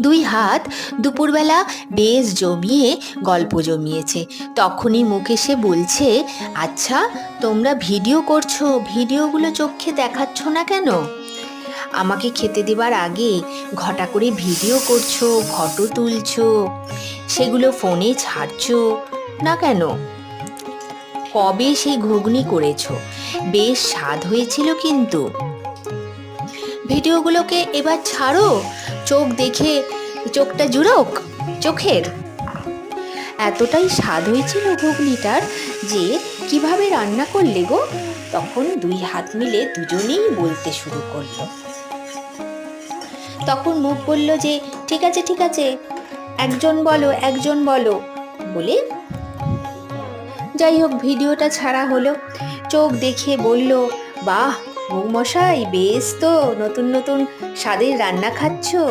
দুই হাত দুপুরবেলা বেশ জমিয়ে গল্প জমিয়েছে। তখনই মুখ এসে বলছে, আচ্ছা তোমরা ভিডিও করছো, ভিডিওগুলো চোখে দেখাচ্ছ না কেন? আমাকে খেতে দেবার আগে ঘটা করে ভিডিও করছো, ফটো তুলছো, সেগুলো ফোনে ছাড়ছো না কেন? কবে সেই ঘুগনি করেছো? বেশ স্বাদ হয়েছিল কিন্তু। ভিডিওগুলোকে এবার ছাড়ো, চোখ দেখে চোখটা জুড়োক চোখের। এতটাই স্বাদ হয়েছিল ঘুগনিটার যে কিভাবে রান্না করলে গো? তখন দুই হাত মিলে দুজনেই বলতে শুরু করলো। তখন মুখ বলল যে ঠিক আছে ঠিক আছে, একজন বলো একজন বলো বলে যাই হোক ভিডিওটা ছাড়া হলো। চোখ দেখে বলল, বাহ বৌমশাই, বেশ তো নতুন নতুন স্বাদের রান্না খাচ্ছো।